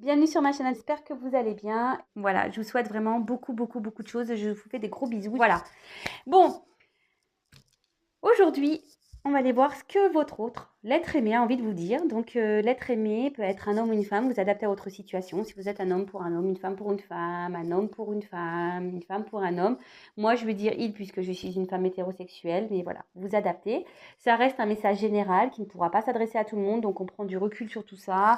Bienvenue sur ma chaîne, j'espère que vous allez bien. Voilà, je vous souhaite vraiment beaucoup de choses. Je vous fais des gros bisous. Voilà. Bon, aujourd'hui, on va aller voir ce que votre autre, l'être aimé, a envie de vous dire. Donc, l'être aimé peut être un homme ou une femme, vous adaptez à votre situation. Si vous êtes un homme pour un homme, une femme pour une femme, un homme pour une femme pour un homme. Moi, je veux dire il puisque je suis une femme hétérosexuelle, mais voilà, vous adaptez. Ça reste un message général qui ne pourra pas s'adresser à tout le monde, donc on prend du recul sur tout ça.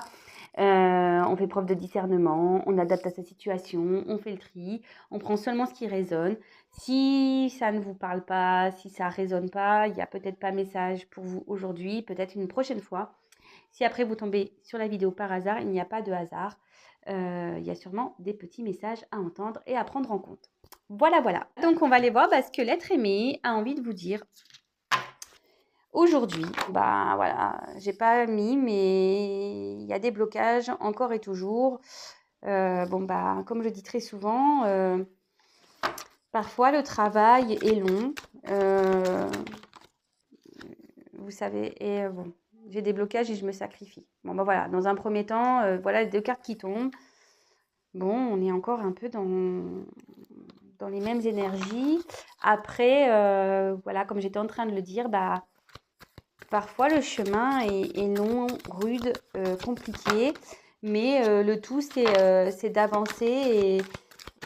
On fait preuve de discernement, on adapte à sa situation, on fait le tri, on prend seulement ce qui résonne. Si ça ne vous parle pas, si ça résonne pas, il n'y a peut-être pas message pour vous aujourd'hui, peut-être une prochaine fois. Si après vous tombez sur la vidéo par hasard, il n'y a pas de hasard. Il y a sûrement des petits messages à entendre et à prendre en compte. Voilà, voilà. Donc on va aller voir ce que l'être aimé a envie de vous dire aujourd'hui. Bah voilà, j'ai pas mis, mais il y a des blocages encore et toujours. Bon bah comme je dis très souvent, parfois le travail est long. Vous savez, et bon, j'ai des blocages et je me sacrifie. Bon bah voilà, dans un premier temps, voilà les 2 cartes qui tombent. Bon, on est encore un peu dans les mêmes énergies. Après, voilà, comme j'étais en train de le dire, bah parfois le chemin est long, rude, compliqué, mais le tout c'est d'avancer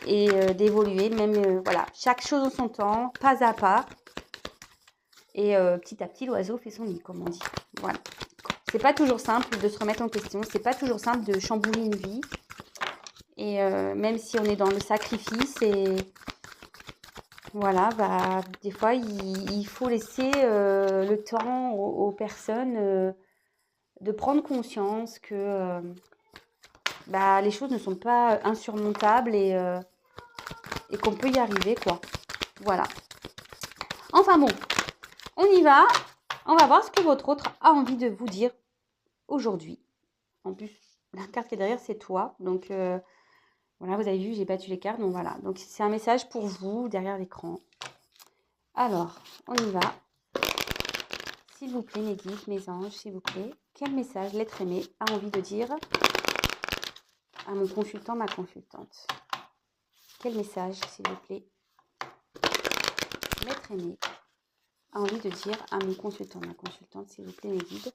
et d'évoluer, même voilà, chaque chose en son temps, pas à pas. Et petit à petit, l'oiseau fait son nid, comme on dit. Voilà. C'est pas toujours simple de se remettre en question, c'est pas toujours simple de chambouler une vie. Et même si on est dans le sacrifice, et voilà, bah, des fois, il faut laisser le temps aux personnes de prendre conscience que bah, les choses ne sont pas insurmontables et qu'on peut y arriver, quoi. Voilà. Enfin bon, on y va. On va voir ce que votre autre a envie de vous dire aujourd'hui. En plus, la carte qui est derrière, c'est toi. Donc, voilà, vous avez vu, j'ai battu les cartes. Donc, voilà. Donc, c'est un message pour vous derrière l'écran. Alors, on y va. S'il vous plaît, mes guides, mes anges, s'il vous plaît. Quel message l'être aimé a envie de dire à mon consultant, ma consultante? Quel message, s'il vous plaît, l'être aimé a envie de dire à mon consultant, ma consultante, s'il vous plaît, mes guides?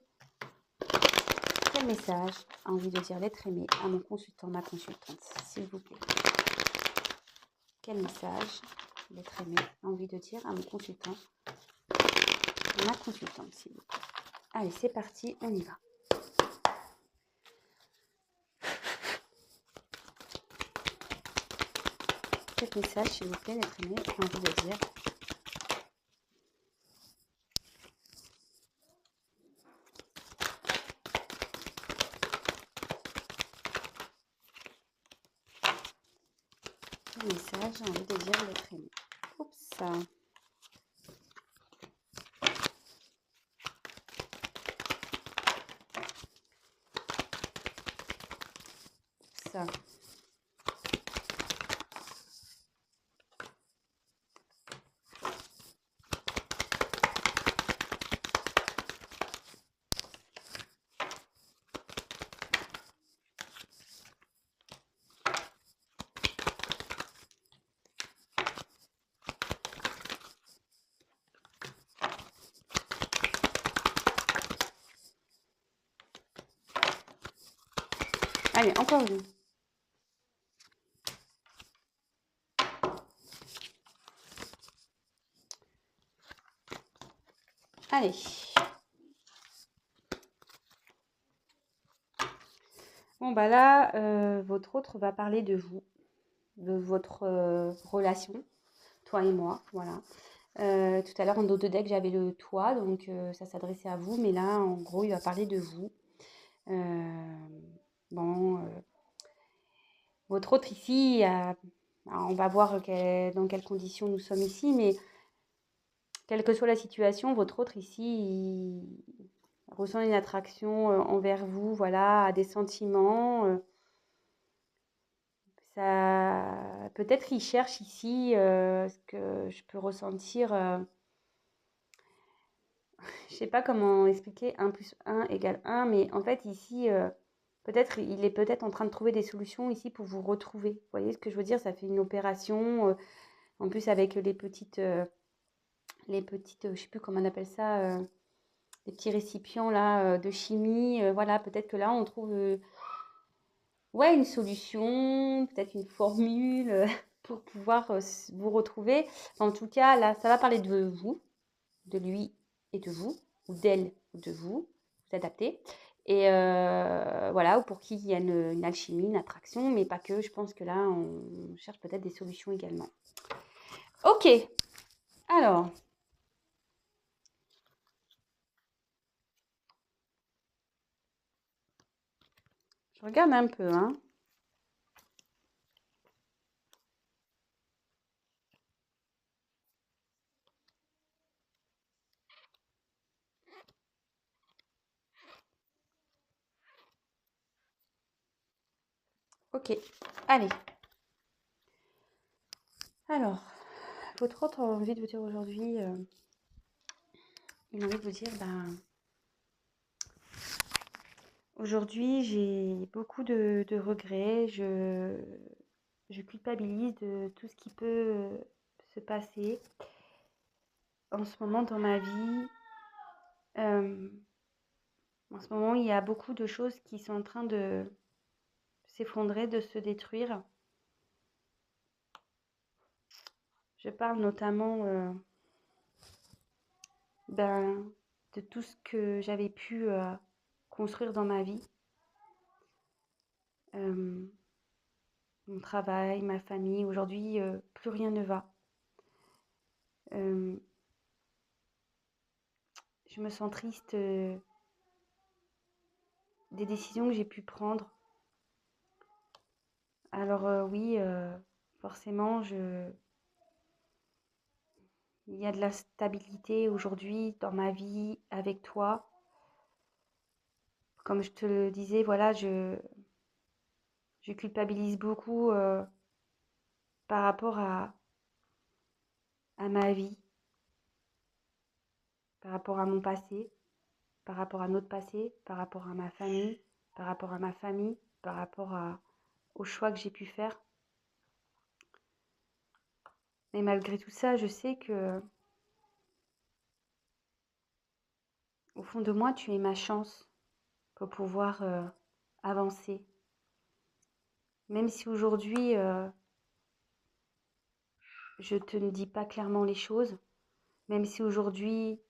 Quel message a envie de dire l'être aimé à mon consultant, ma consultante, s'il vous plaît? Quel message l'être aimé a envie de dire à mon consultant, ma consultante, s'il vous plaît? Allez, c'est parti, on y va. Quel message, s'il vous plaît, l'être aimé a envie de dire? Quel message a envie de dire l'être aimé? Oups. Ça. Allez, encore une. Allez. Bon, bah là, votre autre va parler de vous, de votre relation, toi et moi, voilà. Tout à l'heure, en dos de deck, j'avais le toi, donc ça s'adressait à vous, mais là, en gros, il va parler de vous. Bon, votre autre ici, on va voir dans quelles conditions nous sommes ici, mais quelle que soit la situation, votre autre ici, il ressent une attraction envers vous, voilà, a des sentiments. Ça, peut-être il cherche ici ce que je peux ressentir. Je sais pas comment expliquer 1 plus 1 égale 1, mais en fait ici, Peut-être, il est peut-être en train de trouver des solutions ici pour vous retrouver. Vous voyez ce que je veux dire? Ça fait une opération, en plus avec je sais plus comment on appelle ça, les petits récipients là, de chimie. Voilà, peut-être que là, on trouve, ouais, une solution, peut-être une formule pour pouvoir vous retrouver. En tout cas, là, ça va parler de vous, de lui et de vous, ou d'elle ou de vous, vous adaptez. Et voilà, ou pour qui il y a une alchimie, une attraction, mais pas que. Je pense que là, on cherche peut-être des solutions également. Ok, alors, je regarde un peu, hein. Ok, allez. Alors, votre autre envie de vous dire aujourd'hui, une envie de vous dire, ben, aujourd'hui, j'ai beaucoup de regrets. Je culpabilise de tout ce qui peut se passer en ce moment dans ma vie. Euh, En ce moment, il y a beaucoup de choses qui sont en train de s'effondrer, de se détruire. Je parle notamment ben, de tout ce que j'avais pu construire dans ma vie. Euh, Mon travail, ma famille. Aujourd'hui, plus rien ne va. Euh, je me sens triste des décisions que j'ai pu prendre. Alors oui, forcément, il y a de la stabilité aujourd'hui dans ma vie avec toi. Comme je te le disais, voilà, je culpabilise beaucoup par rapport à ma vie, par rapport à mon passé, par rapport à notre passé, par rapport à ma famille, par rapport à ma famille, par rapport aux choix que j'ai pu faire. Mais malgré tout ça, je sais que au fond de moi, tu es ma chance pour pouvoir avancer. Même si aujourd'hui, je te ne dis pas clairement les choses, même si aujourd'hui,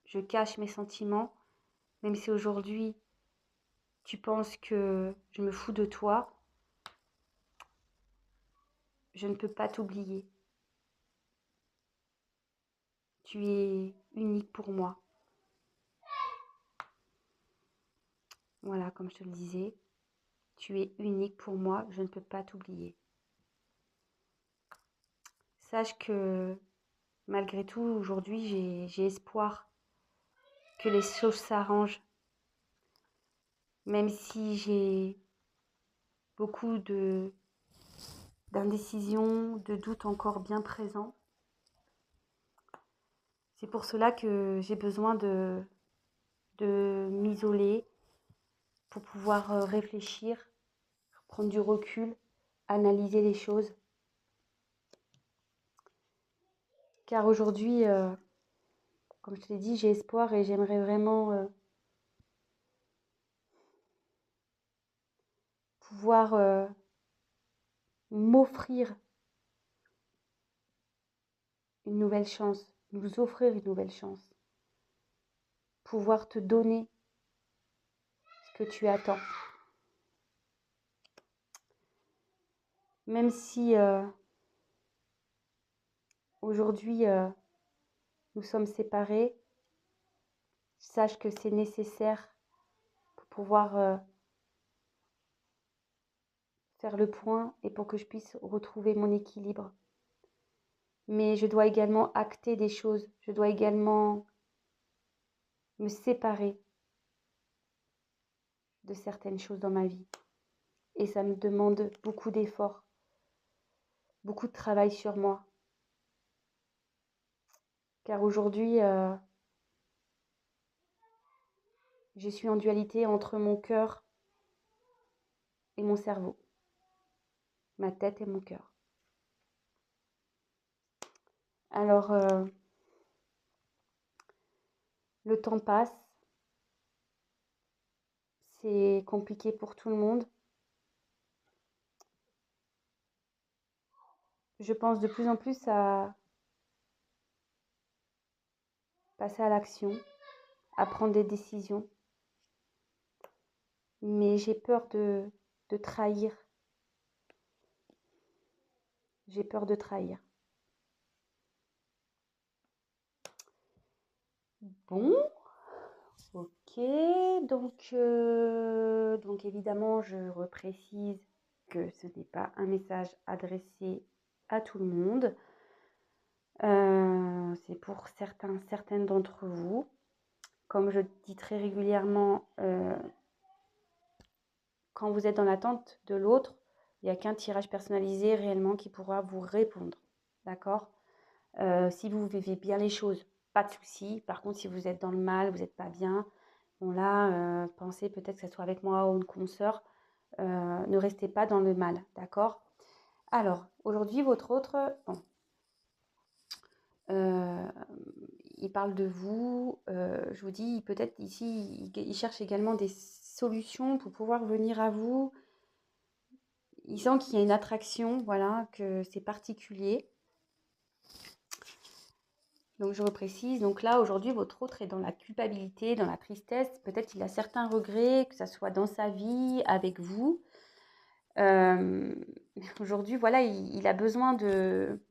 je cache mes sentiments, même si aujourd'hui, tu penses que je me fous de toi, je ne peux pas t'oublier. Tu es unique pour moi. Voilà, comme je te le disais, tu es unique pour moi, je ne peux pas t'oublier. Sache que malgré tout, aujourd'hui, j'ai espoir que les choses s'arrangent, même si j'ai beaucoup d'indécision, de doutes encore bien présents. C'est pour cela que j'ai besoin de m'isoler pour pouvoir réfléchir, prendre du recul, analyser les choses. Car aujourd'hui, comme je te l'ai dit, j'ai espoir et j'aimerais vraiment pouvoir m'offrir une nouvelle chance, nous offrir une nouvelle chance, pouvoir te donner ce que tu attends. Même si aujourd'hui nous sommes séparés, sache que c'est nécessaire pour pouvoir faire le point et pour que je puisse retrouver mon équilibre. Mais je dois également acter des choses, je dois également me séparer de certaines choses dans ma vie. Et ça me demande beaucoup d'efforts, beaucoup de travail sur moi. Car aujourd'hui, je suis en dualité entre mon cœur et mon cerveau, ma tête et mon cœur. Alors, le temps passe, c'est compliqué pour tout le monde. Je pense de plus en plus à passer à l'action, à prendre des décisions, mais j'ai peur de trahir. J'ai peur de trahir. Bon, ok, donc évidemment, je reprécise que ce n'est pas un message adressé à tout le monde. C'est pour certaines d'entre vous. Comme je dis très régulièrement, quand vous êtes dans l'attente de l'autre, il n'y a qu'un tirage personnalisé réellement qui pourra vous répondre. D'accord? Si vous vivez bien les choses, pas de souci. Par contre, si vous êtes dans le mal, vous n'êtes pas bien, bon là, pensez peut-être que ce soit avec moi ou une consoeur, ne restez pas dans le mal, d'accord? Alors, aujourd'hui, votre autre, bon, il parle de vous, je vous dis, peut-être ici, il cherche également des solutions pour pouvoir venir à vous. Il sent qu'il y a une attraction, voilà, que c'est particulier. Donc, je reprécise. Donc là, aujourd'hui, votre autre est dans la culpabilité, dans la tristesse. Peut-être qu'il a certains regrets, que ce soit dans sa vie, avec vous. Aujourd'hui, voilà, il a besoin de...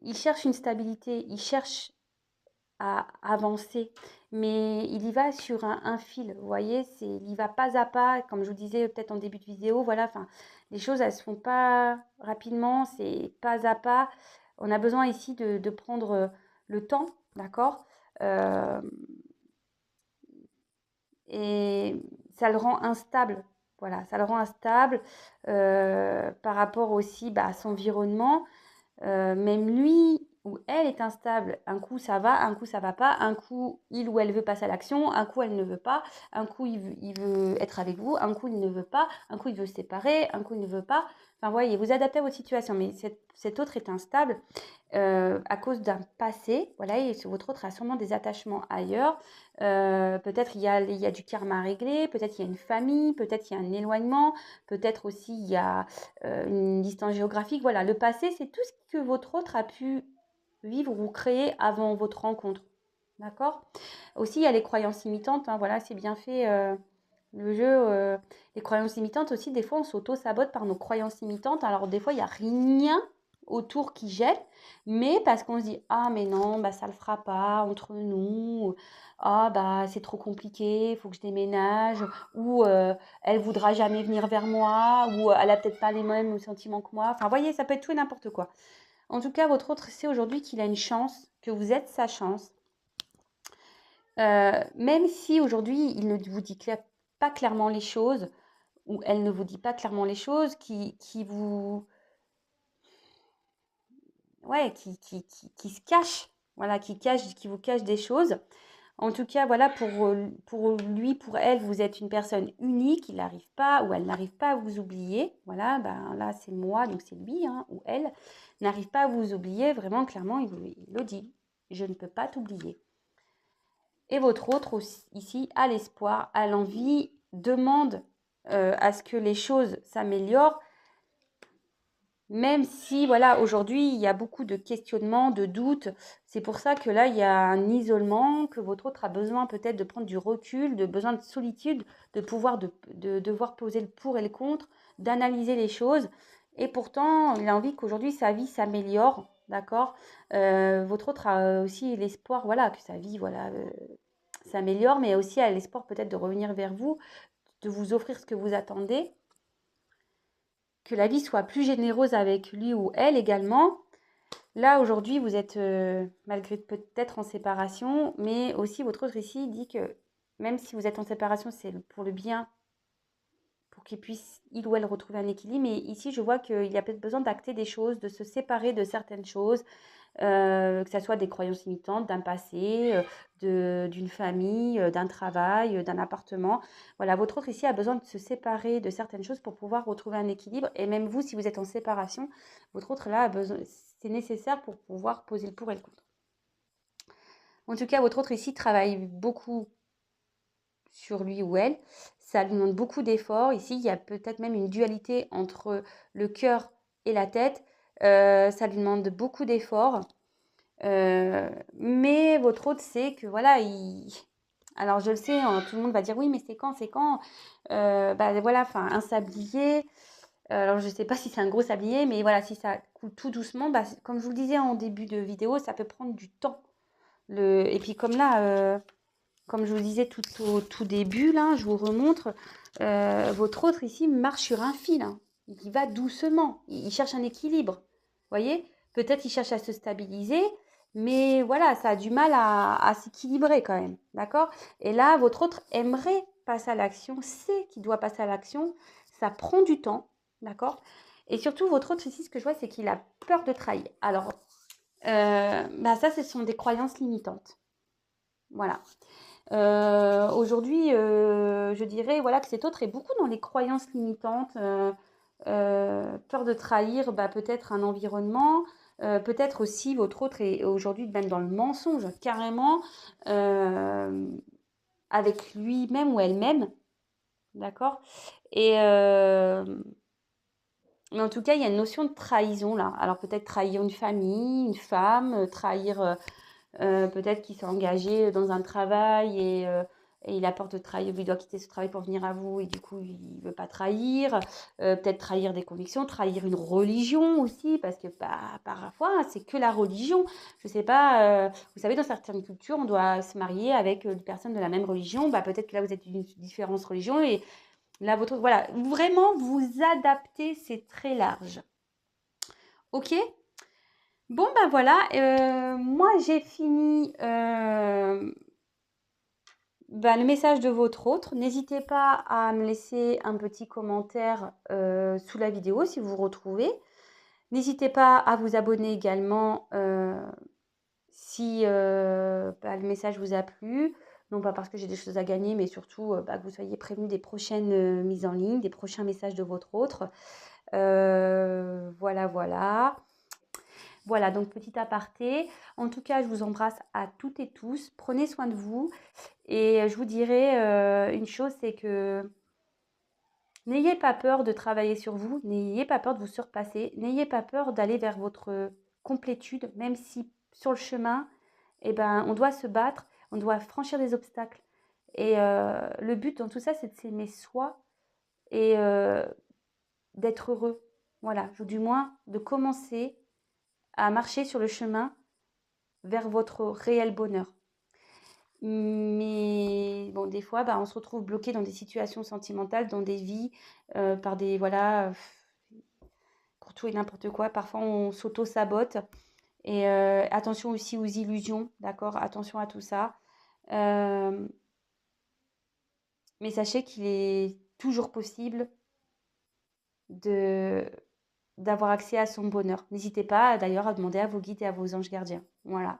Il cherche une stabilité, il cherche à avancer, mais il y va sur un fil, vous voyez, il y va pas à pas, comme je vous disais peut-être en début de vidéo, voilà, enfin, les choses, elles se font pas rapidement, c'est pas à pas. On a besoin ici de prendre le temps, d'accord? Euh, et ça le rend instable, voilà, ça le rend instable par rapport aussi à son environnement. Même lui ou elle est instable. Un coup ça va, un coup ça va pas, un coup il ou elle veut passer à l'action, un coup elle ne veut pas, un coup il veut être avec vous, un coup il ne veut pas, un coup il veut se séparer, un coup il ne veut pas. Enfin voyez, vous adaptez à votre situation, mais cet autre est instable à cause d'un passé. Voilà, et votre autre a sûrement des attachements ailleurs. Peut-être il y a du karma à régler, peut-être il y a une famille, peut-être il y a un éloignement, peut-être aussi il y a une distance géographique. Voilà, le passé, c'est tout ce que votre autre a pu vivre ou créer avant votre rencontre. D'accord? Aussi, il y a les croyances limitantes. Hein, voilà, c'est bien fait le jeu. Les croyances limitantes aussi, des fois, on s'auto-sabote par nos croyances limitantes. Alors, des fois, il n'y a rien autour qui gêne, mais parce qu'on se dit ah mais non ça le fera pas entre nous, ah c'est trop compliqué, il faut que je déménage, ou elle voudra jamais venir vers moi, ou elle a peut-être pas les mêmes sentiments que moi. Enfin voyez, ça peut être tout et n'importe quoi. En tout cas, votre autre sait aujourd'hui qu'il a une chance, que vous êtes sa chance. Même si aujourd'hui il ne vous dit pas clairement les choses, ou elle ne vous dit pas clairement les choses, qui vous ouais, qui se cache, voilà, qui vous cache des choses. En tout cas, voilà, pour lui, pour elle, vous êtes une personne unique, il n'arrive pas ou elle n'arrive pas à vous oublier. Voilà, là, c'est moi, donc c'est lui hein, ou elle, n'arrive pas à vous oublier. Vraiment, clairement, il le dit. Je ne peux pas t'oublier. Et votre autre aussi, ici a l'espoir, a l'envie, demande à ce que les choses s'améliorent. Même si, voilà, aujourd'hui, il y a beaucoup de questionnements, de doutes. C'est pour ça que là, il y a un isolement, que votre autre a besoin peut-être de prendre du recul, de besoin de solitude, de pouvoir de devoir poser le pour et le contre, d'analyser les choses. Et pourtant, il a envie qu'aujourd'hui, sa vie s'améliore, d'accord? Votre autre a aussi l'espoir, voilà, que sa vie, voilà, s'améliore, mais aussi a l'espoir peut-être de revenir vers vous, de vous offrir ce que vous attendez, que la vie soit plus généreuse avec lui ou elle également. Là, aujourd'hui, vous êtes malgré peut-être en séparation, mais aussi votre autre ici dit que même si vous êtes en séparation, c'est pour le bien, pour qu'il puisse, il ou elle, retrouver un équilibre. Mais ici, je vois qu'il y a peut-être besoin d'acter des choses, de se séparer de certaines choses, que ça soit des croyances limitantes, d'un passé, d'une famille, d'un travail, d'un appartement. Voilà, votre autre ici a besoin de se séparer de certaines choses pour pouvoir retrouver un équilibre. Et même vous, si vous êtes en séparation, votre autre là a besoin, c'est nécessaire pour pouvoir poser le pour et le contre. En tout cas, votre autre ici travaille beaucoup sur lui ou elle. Ça lui demande beaucoup d'efforts. Ici, il y a peut-être même une dualité entre le cœur et la tête. Ça lui demande beaucoup d'efforts. Mais votre autre sait que voilà, alors je le sais, hein, tout le monde va dire oui, mais c'est quand bah voilà, enfin un sablier. Alors je ne sais pas si c'est un gros sablier, mais voilà, si ça coule tout doucement, bah, comme je vous le disais en début de vidéo, ça peut prendre du temps. Et puis comme là, comme je vous disais tout au tout début, là, je vous remontre, votre autre ici marche sur un fil, hein. Il va doucement, il cherche un équilibre. Vous voyez? Peut-être il cherche à se stabiliser, mais voilà, ça a du mal à s'équilibrer quand même. D'accord? Et là, votre autre aimerait passer à l'action, sait qu'il doit passer à l'action. Ça prend du temps. D'accord? Et surtout, votre autre ici, ce que je vois, c'est qu'il a peur de trahir. Alors, bah ça, ce sont des croyances limitantes. Voilà. Aujourd'hui, je dirais voilà, que cet autre est beaucoup dans les croyances limitantes, peur de trahir bah, peut-être un environnement, peut-être aussi votre autre est aujourd'hui même dans le mensonge, carrément, avec lui-même ou elle-même, d'accord? Et mais en tout cas, il y a une notion de trahison là. Alors peut-être trahir une famille, une femme, trahir peut-être qu'il s'est engagé dans un travail et il a peur de trahir, il doit quitter ce travail pour venir à vous et du coup il ne veut pas trahir. Peut-être trahir des convictions, trahir une religion aussi, parce que bah, parfois c'est que la religion. Je ne sais pas, vous savez, dans certaines cultures, on doit se marier avec une personne de la même religion. Bah, peut-être que là vous êtes d'une différente religion et là votre. Voilà, vraiment vous adaptez, c'est très large. Ok? Bon, ben voilà, moi j'ai fini le message de votre autre. N'hésitez pas à me laisser un petit commentaire sous la vidéo si vous vous retrouvez. N'hésitez pas à vous abonner également si le message vous a plu. Non pas parce que j'ai des choses à gagner, mais surtout que vous soyez prévenus des prochaines mises en ligne, des prochains messages de votre autre. Voilà, voilà. Voilà, donc petit aparté. En tout cas, je vous embrasse à toutes et tous. Prenez soin de vous. Et je vous dirais une chose, c'est que n'ayez pas peur de travailler sur vous. N'ayez pas peur de vous surpasser. N'ayez pas peur d'aller vers votre complétude, même si sur le chemin, eh ben, on doit se battre, on doit franchir des obstacles. Et le but dans tout ça, c'est de s'aimer soi et d'être heureux. Voilà, ou du moins de commencer à marcher sur le chemin vers votre réel bonheur. Mais bon, des fois, on se retrouve bloqué dans des situations sentimentales, dans des vies, par des, voilà, pour tout et n'importe quoi. Parfois, on s'auto-sabote. Et attention aussi aux illusions, d'accord? Attention à tout ça. Mais sachez qu'il est toujours possible d'avoir accès à son bonheur. N'hésitez pas d'ailleurs à demander à vos guides et à vos anges gardiens. Voilà.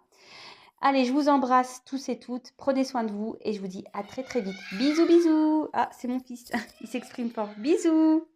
Allez, je vous embrasse tous et toutes. Prenez soin de vous et je vous dis à très très vite. Bisous, bisous. Ah, c'est mon fils. Il s'exprime fort. Bisous.